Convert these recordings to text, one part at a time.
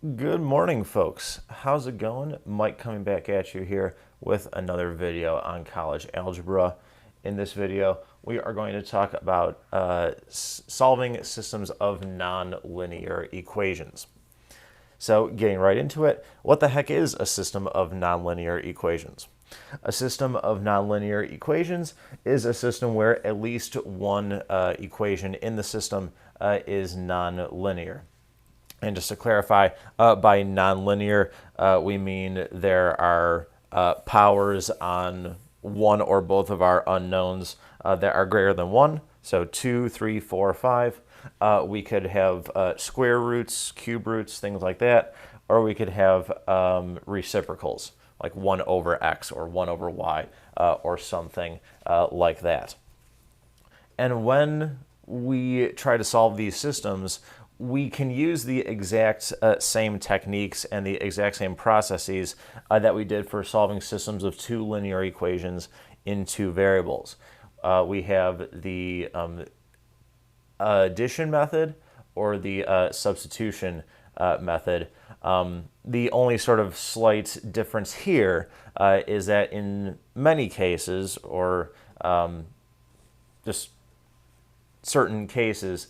Good morning, folks. How's it going? Mike coming back at you here with another video on college algebra. In this video, we are going to talk about solving systems of nonlinear equations. So getting right into it, what the heck is a system of nonlinear equations? A system of nonlinear equations is a system where at least one equation in the system is nonlinear. And just to clarify, by nonlinear, we mean there are powers on one or both of our unknowns that are greater than 1. So 2, 3, 4, 5. We could have square roots, cube roots, things like that. Or we could have reciprocals, like 1 over x or 1 over y or something like that. And when we try to solve these systems, we can use the exact same techniques and the exact same processes that we did for solving systems of two linear equations in two variables. We have the addition method or the substitution method. The only sort of slight difference here is that in many cases, or just certain cases,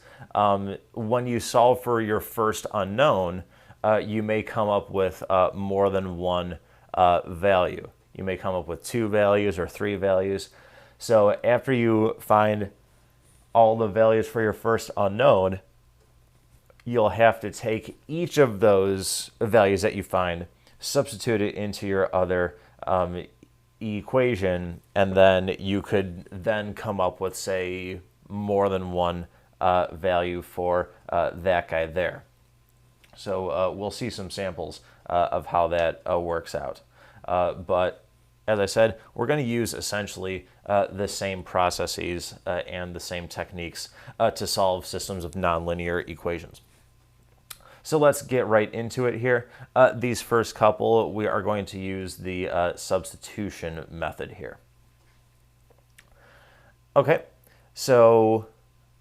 when you solve for your first unknown, you may come up with more than one value. You may come up with 2 values or 3 values. So after you find all the values for your first unknown, you'll have to take each of those values that you find, substitute it into your other equation, and then you could then come up with, say, more than one value for that guy there. So we'll see some samples of how that works out. But as I said, we're going to use essentially the same processes and the same techniques to solve systems of nonlinear equations. So let's get right into it here. These first couple, we are going to use the substitution method here. Okay. So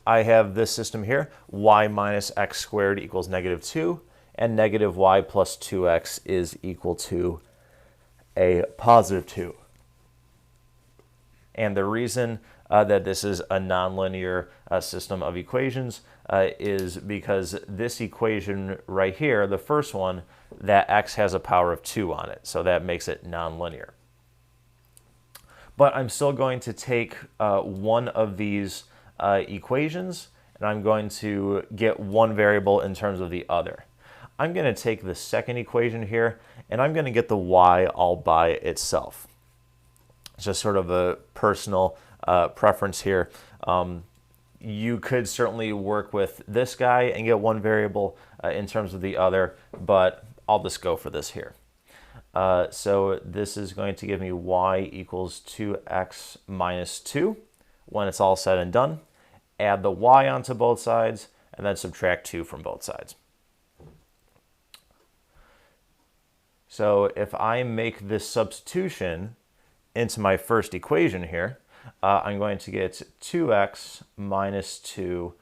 I have this system here, y minus x squared equals negative 2, and negative y plus 2x is equal to a positive 2. And the reason that this is a nonlinear system of equations is because this equation right here, the first one, that x has a power of 2 on it, so that makes it nonlinear. But I'm still going to take one of these equations, and I'm going to get one variable in terms of the other. I'm going to take the second equation here, and I'm going to get the y all by itself. It's just sort of a personal preference here. You could certainly work with this guy and get one variable in terms of the other, but I'll just go for this here. So this is going to give me y equals 2x minus 2 when it's all said and done. Add the y onto both sides, and then subtract 2 from both sides. So if I make this substitution into my first equation here, I'm going to get 2x minus 2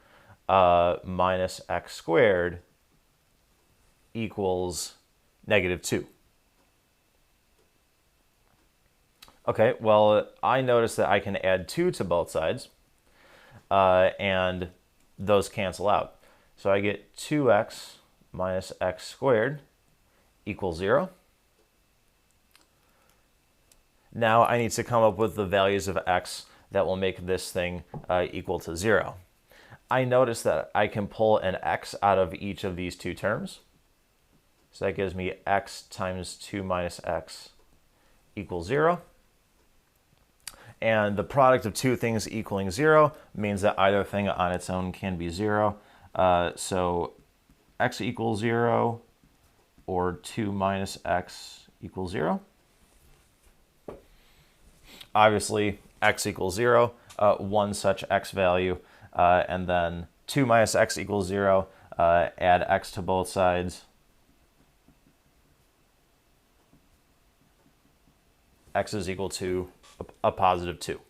minus x squared equals negative 2. Okay, well, I notice that I can add 2 to both sides, and those cancel out. So I get 2x minus x squared equals 0. Now I need to come up with the values of x that will make this thing equal to 0. I notice that I can pull an x out of each of these two terms. So that gives me x times 2 minus x equals 0. And the product of two things equaling 0 means that either thing on its own can be 0. So x equals 0 or 2 minus x equals 0. Obviously, x equals 0, one such x value, and then 2 minus x equals 0, add x to both sides. X is equal to a positive 2.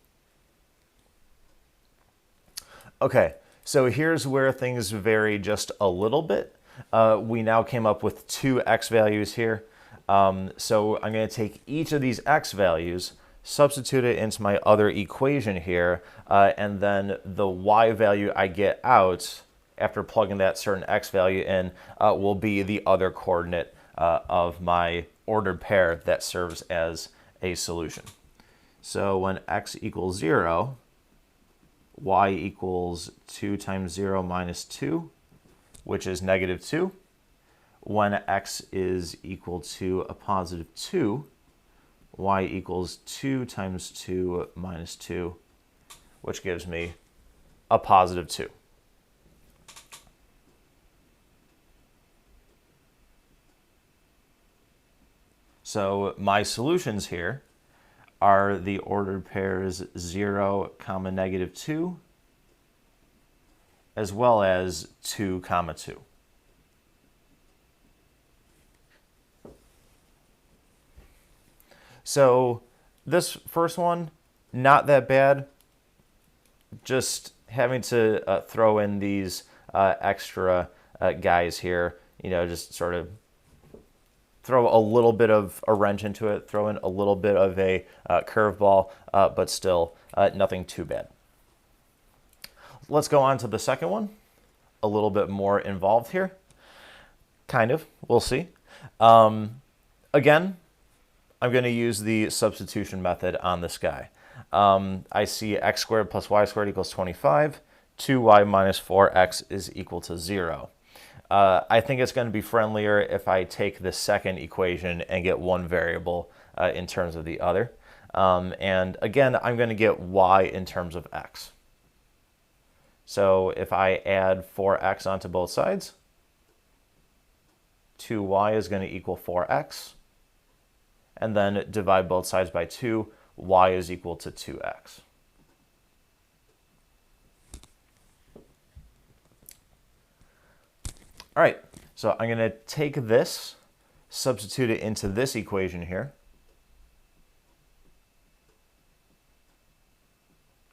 Okay, so here's where things vary just a little bit. we now came up with two x values here. So I'm going to take each of these x values, substitute it into my other equation here, and then the y value I get out after plugging that certain x value in will be the other coordinate of my ordered pair that serves as a solution. So when x equals 0, y equals 2 times 0 minus 2, which is negative 2. When x is equal to a positive 2, y equals 2 times 2 minus 2, which gives me a positive 2. So my solutions here are the ordered pairs 0, negative 2, as well as 2, 2. So this first one, not that bad. Just having to throw in these extra guys here, just sort of throw a little bit of a wrench into it, throw in a little bit of a curveball, but still nothing too bad. Let's go on to the second one. A little bit more involved here. Kind of, we'll see. Again, I'm going to use the substitution method on this guy. I see x squared plus y squared equals 25. 2y minus 4x is equal to 0. I think it's going to be friendlier if I take the second equation and get one variable in terms of the other. And again, I'm going to get y in terms of x. So if I add 4x onto both sides, 2y is going to equal 4x. And then divide both sides by 2, y is equal to 2x. All right, so I'm going to take this, substitute it into this equation here.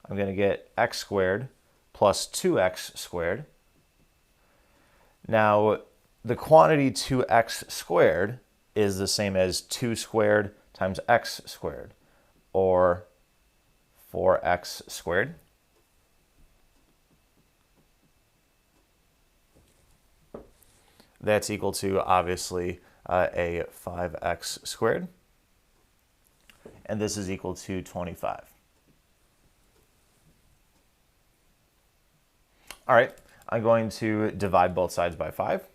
I'm going to get x squared plus 2x squared. Now, the quantity 2x squared is the same as 2 squared times x squared, or 4x squared. That's equal to, obviously, a 5x squared. And this is equal to 25. All right, I'm going to divide both sides by 5.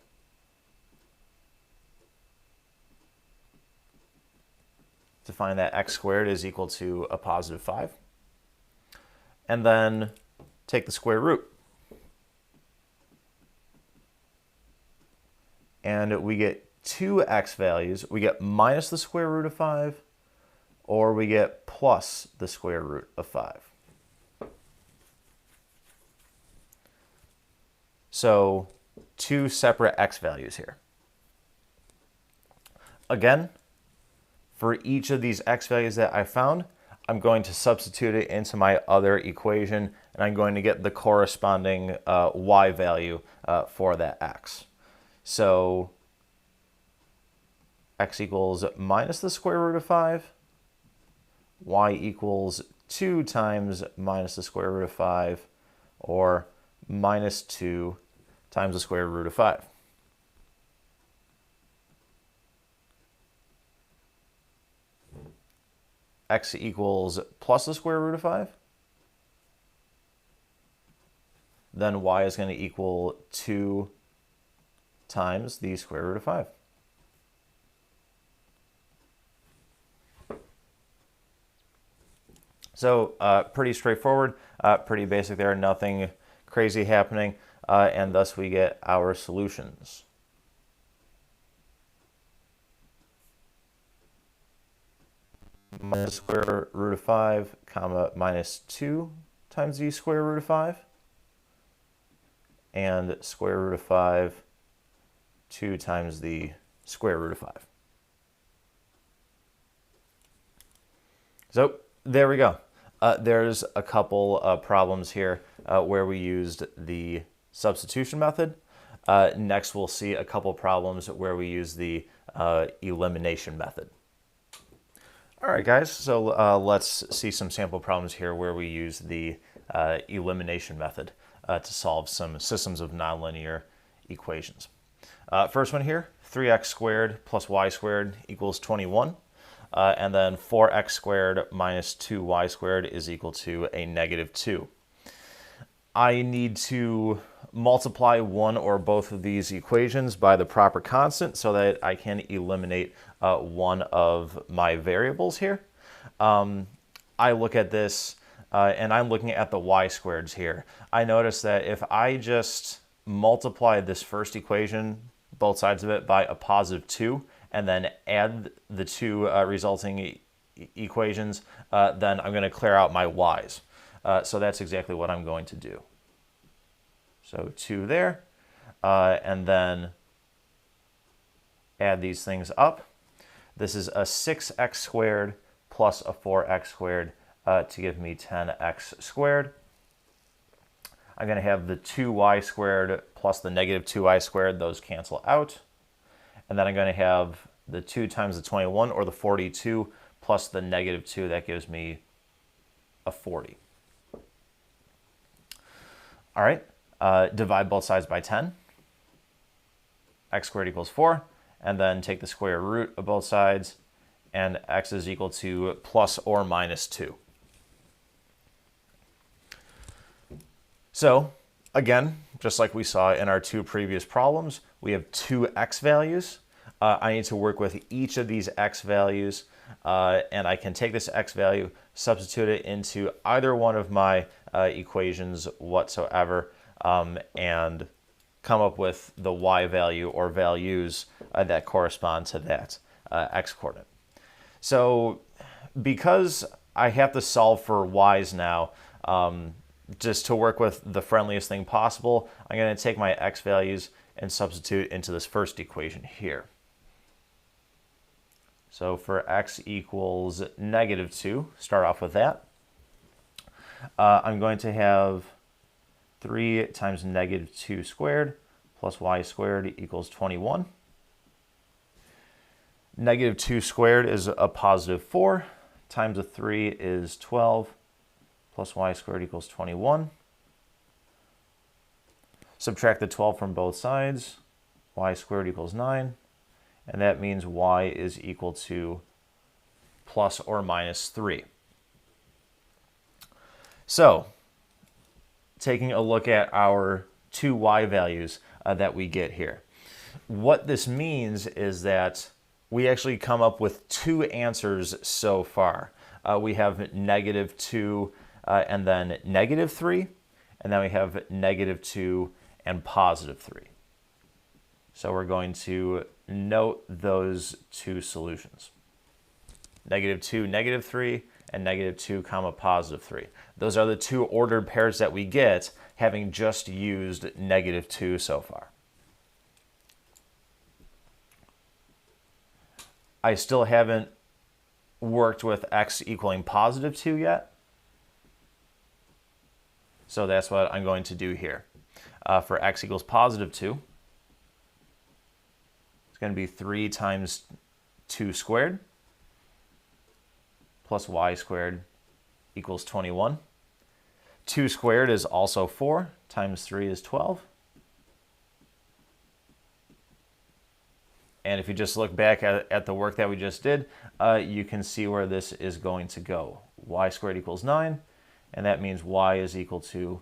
To find that x squared is equal to a positive 5. And then take the square root. And we get two x values. We get minus the square root of 5, or we get plus the square root of 5. So two separate x values here. Again, for each of these x values that I found, I'm going to substitute it into my other equation, and I'm going to get the corresponding y value for that x. So x equals minus the square root of 5, y equals 2 times minus the square root of 5, or minus 2 times the square root of 5. X equals plus the square root of 5. Then y is going to equal 2 times the square root of 5. So pretty straightforward, pretty basic there, nothing crazy happening, and thus we get our solutions. Minus the square root of 5, comma, minus 2 times the square root of 5, and square root of 5, 2 times the square root of 5. So there we go. There's a couple problems here where we used the substitution method. Next, we'll see a couple problems where we use the elimination method. All right, guys, so let's see some sample problems here where we use the elimination method to solve some systems of nonlinear equations. First one here, 3x squared plus y squared equals 21. And then 4x squared minus 2y squared is equal to a negative 2. I need to multiply one or both of these equations by the proper constant so that I can eliminate one of my variables here. I look at this and I'm looking at the y squareds here. I notice that if I just multiply this first equation, both sides of it, by a positive 2, and then add the two resulting equations, then I'm going to clear out my y's. So that's exactly what I'm going to do. So 2 there, and then add these things up. This is a 6x squared plus a 4x squared to give me 10x squared. I'm going to have the 2y squared plus the negative 2y squared. Those cancel out. And then I'm going to have the 2 times the 21, or the 42, plus the negative 2. That gives me a 40. All right, divide both sides by 10. X squared equals 4. And then take the square root of both sides, and x is equal to plus or minus 2. So, again, just like we saw in our two previous problems, we have two x values. I need to work with each of these x values, and I can take this x value, substitute it into either one of my equations whatsoever, and come up with the y value or values that correspond to that x coordinate. So because I have to solve for y's now, just to work with the friendliest thing possible, I'm going to take my x values and substitute into this first equation here. So for x equals negative 2, start off with that. I'm going to have 3 times negative 2 squared plus y squared equals 21. Negative 2 squared is a positive 4 times a 3 is 12 plus y squared equals 21. Subtract the 12 from both sides, y squared equals 9. And that means y is equal to plus or minus 3. So, taking a look at our two y values that we get here. What this means is that we actually come up with two answers so far. We have negative 2 and then negative 3, and then we have negative 2 and positive 3. So we're going to note those two solutions. Negative 2, negative 3, and negative 2, comma, positive 3. Those are the two ordered pairs that we get, having just used negative 2 so far. I still haven't worked with x equaling positive 2 yet. So that's what I'm going to do here. For x equals positive 2, it's going to be 3 times 2 squared plus y squared equals 21. 2 squared is also 4 times 3 is 12. And if you just look back at the work that we just did, you can see where this is going to go. Y squared equals 9, and that means y is equal to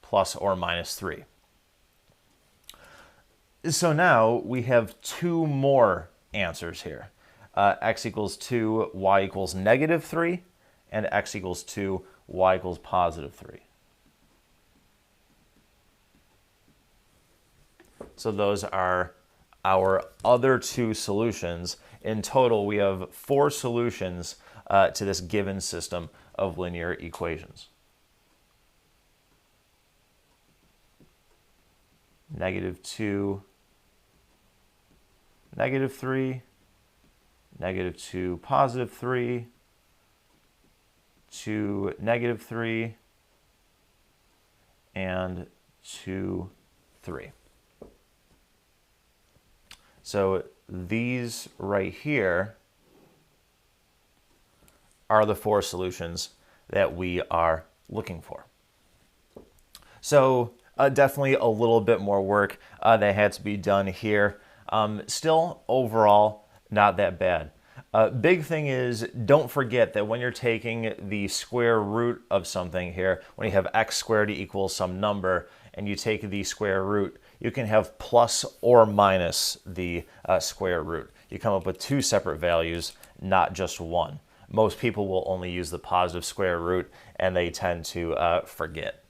plus or minus 3. So now we have two more answers here. X equals 2, y equals negative 3, and x equals 2, y equals positive 3. So those are our other two solutions. In total, we have 4 solutions to this given system of linear equations. Negative 2, negative 3, negative 2, positive 3, 2, negative 3, and 2, 3. So these right here are the 4 solutions that we are looking for. So definitely a little bit more work that had to be done here. Still, overall, not that bad. Big thing is, don't forget that when you're taking the square root of something here, when you have x squared equals some number, and you take the square root, you can have plus or minus the square root. You come up with 2 separate values, not just one. Most people will only use the positive square root, and they tend to forget.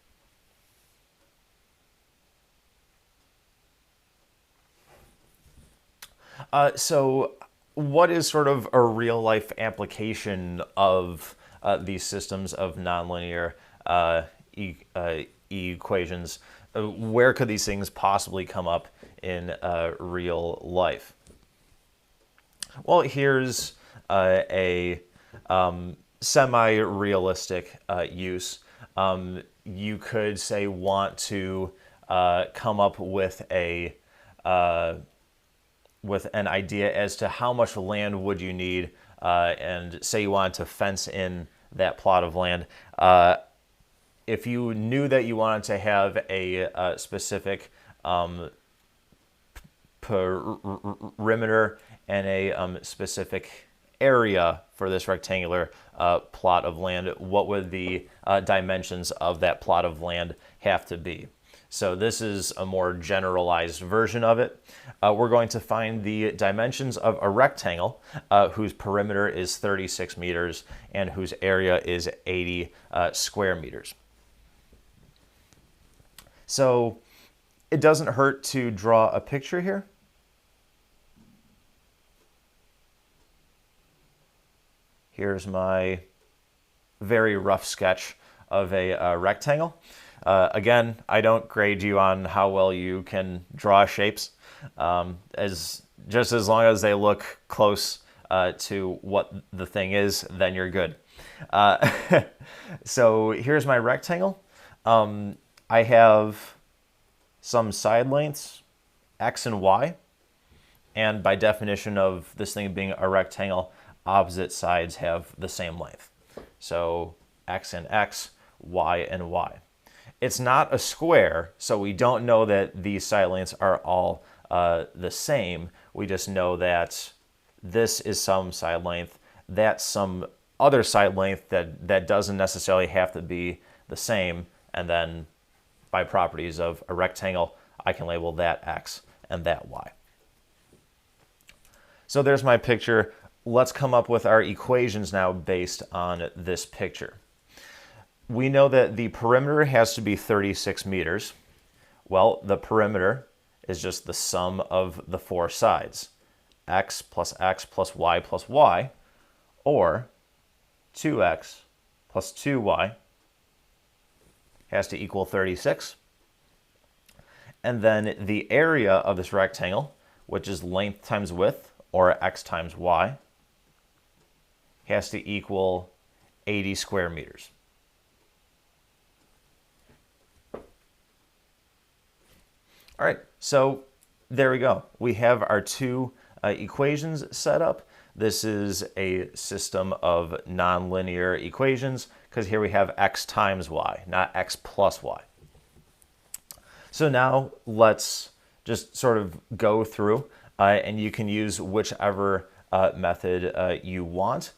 So what is sort of a real-life application of these systems of nonlinear equations? Where could these things possibly come up in real life? Well, here's a semi-realistic use. You could say want to come up with an idea as to how much land would you need, and say you wanted to fence in that plot of land. If you knew that you wanted to have a specific perimeter and a specific area for this rectangular plot of land, what would the dimensions of that plot of land have to be? So this is a more generalized version of it. We're going to find the dimensions of a rectangle whose perimeter is 36 meters and whose area is 80 square meters. So it doesn't hurt to draw a picture here. Here's my very rough sketch of a rectangle. Again, I don't grade you on how well you can draw shapes, just as long as they look close to what the thing is, then you're good. So here's my rectangle. I have some side lengths, x and y, and by definition of this thing being a rectangle, opposite sides have the same length. So x and x, y and y. It's not a square, so we don't know that these side lengths are all the same. We just know that this is some side length, that's some other side length that doesn't necessarily have to be the same, and then by properties of a rectangle, I can label that x and that y. So there's my picture. Let's come up with our equations now based on this picture. We know that the perimeter has to be 36 meters. Well, the perimeter is just the sum of the 4 sides, x plus y, or 2x plus 2y has to equal 36. And then the area of this rectangle, which is length times width, or x times y, has to equal 80 square meters. All right, so there we go. We have our 2 equations set up. This is a system of nonlinear equations because here we have x times y, not x plus y. So now let's just sort of go through and you can use whichever method you want.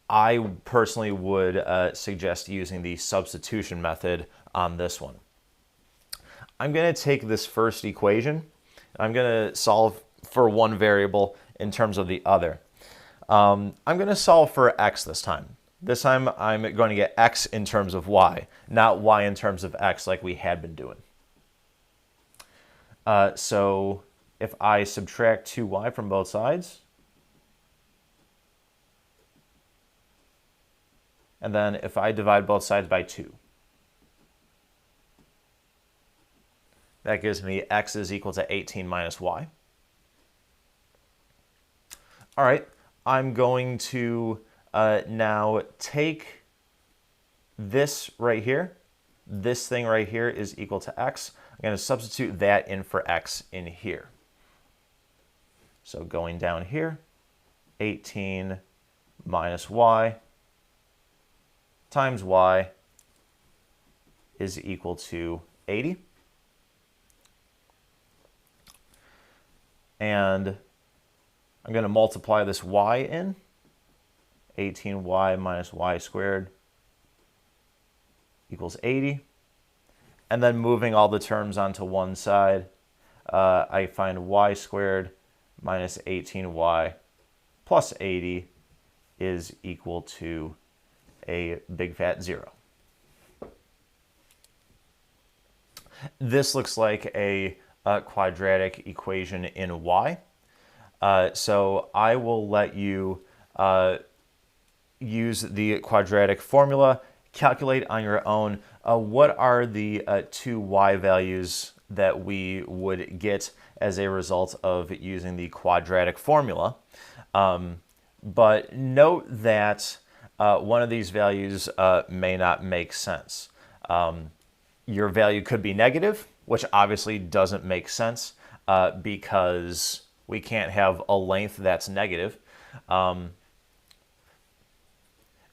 I personally would suggest using the substitution method on this one. I'm going to take this first equation. I'm going to solve for one variable in terms of the other. I'm going to solve for x this time. This time I'm going to get x in terms of y, not y in terms of x like we had been doing. So if I subtract 2y from both sides, and then if I divide both sides by 2, that gives me x is equal to 18 minus y. All right, I'm going to now take this right here. This thing right here is equal to x. I'm going to substitute that in for x in here. So going down here, 18 minus y times y is equal to 80. And I'm going to multiply this y in. 18y minus y squared equals 80. And then moving all the terms onto one side, I find y squared minus 18y plus 80 is equal to a big fat 0. This looks like a quadratic equation in y. So I will let you use the quadratic formula, calculate on your own what are the two y values that we would get as a result of using the quadratic formula. But note that one of these values may not make sense. Your value could be negative, which obviously doesn't make sense because we can't have a length that's negative.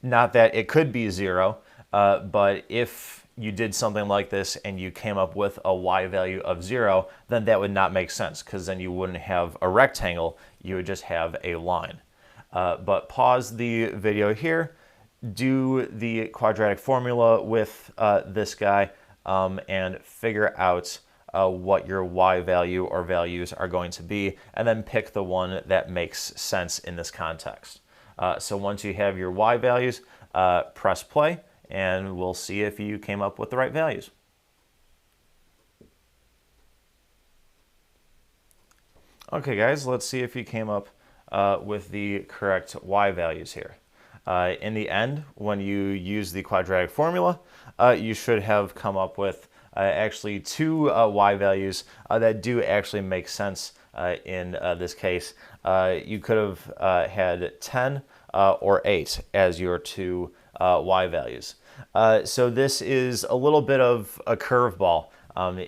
Not that it could be 0, but if you did something like this and you came up with a y value of 0, then that would not make sense because then you wouldn't have a rectangle, you would just have a line. But pause the video here, do the quadratic formula with this guy, and figure out what your y value or values are going to be, and then pick the one that makes sense in this context. So once you have your y values, press play, and we'll see if you came up with the right values. Okay, guys, let's see if you came up with the correct y values here. In the end, when you use the quadratic formula, you should have come up with actually two y values that do actually make sense in this case. You could have had 10 or 8 as your two y values. So this is a little bit of a curveball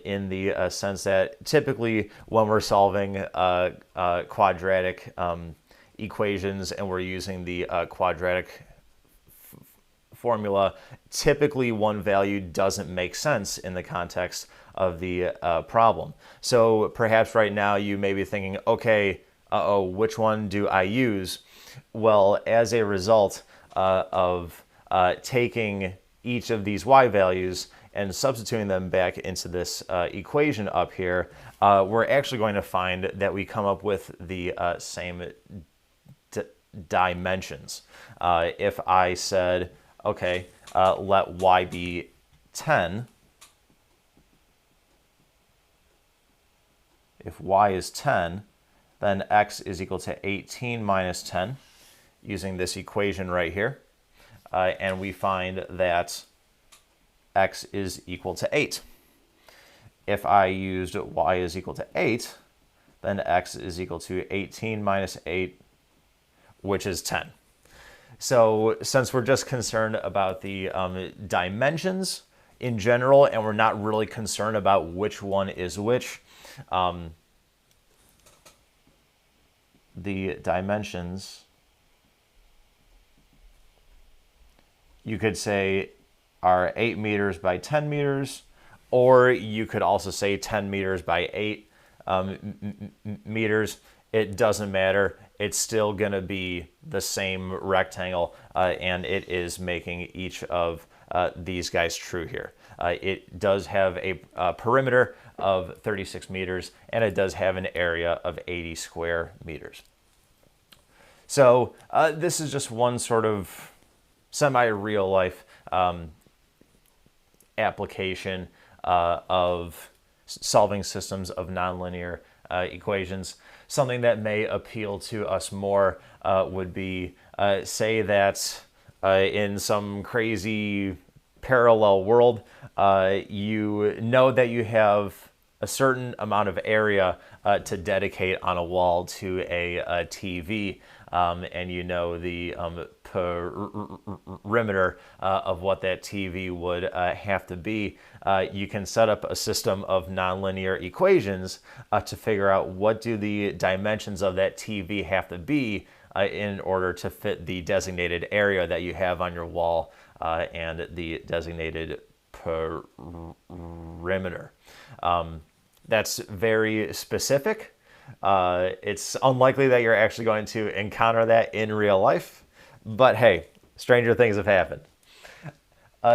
in the sense that typically when we're solving quadratic equations and we're using the quadratic formula, typically one value doesn't make sense in the context of the problem. So perhaps right now you may be thinking, okay, which one do I use? Well, as a result of taking each of these y values and substituting them back into this equation up here, we're actually going to find that we come up with the same dimensions. If I said, okay, let y be 10, if y is 10, then x is equal to 18 minus 10, using this equation right here. And we find that x is equal to 8. If I used y is equal to 8, then x is equal to 18 minus 8, which is 10. So since we're just concerned about the dimensions in general, and we're not really concerned about which one is which, the dimensions, you could say, are 8 meters by 10 meters, or you could also say 10 meters by 8 meters. It doesn't matter. It's still going to be the same rectangle, and it is making each of these guys true here. It does have a perimeter of 36 meters, and it does have an area of 80 square meters. So this is just one sort of semi-real life application of solving systems of nonlinear equations. Something that may appeal to us more would be, say that in some crazy parallel world, you know that you have a certain amount of area to dedicate on a wall to a TV, and you know the perimeter of what that TV would have to be, you can set up a system of nonlinear equations to figure out what do the dimensions of that TV have to be in order to fit the designated area that you have on your wall and the designated perimeter. That's very specific. It's unlikely that you're actually going to encounter that in real life, but hey, stranger things have happened.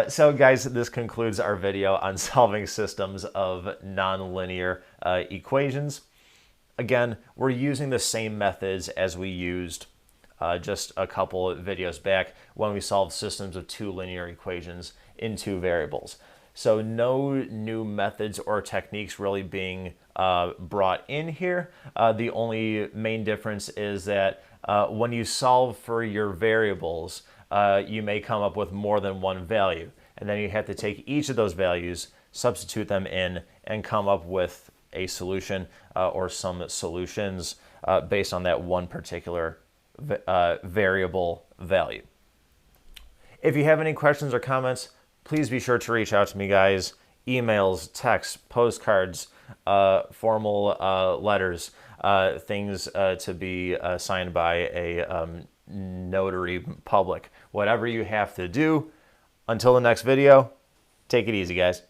So guys, this concludes our video on solving systems of nonlinear equations. Again, we're using the same methods as we used just a couple of videos back when we solved systems of two linear equations in two variables. So no new methods or techniques really being brought in here. The only main difference is that when you solve for your variables, you may come up with more than one value. And then you have to take each of those values, substitute them in, and come up with a solution or some solutions based on that one particular variable value. If you have any questions or comments, please be sure to reach out to me, guys. Emails, texts, postcards, formal letters, things to be signed by a notary public. Whatever you have to do. Until the next video, take it easy, guys.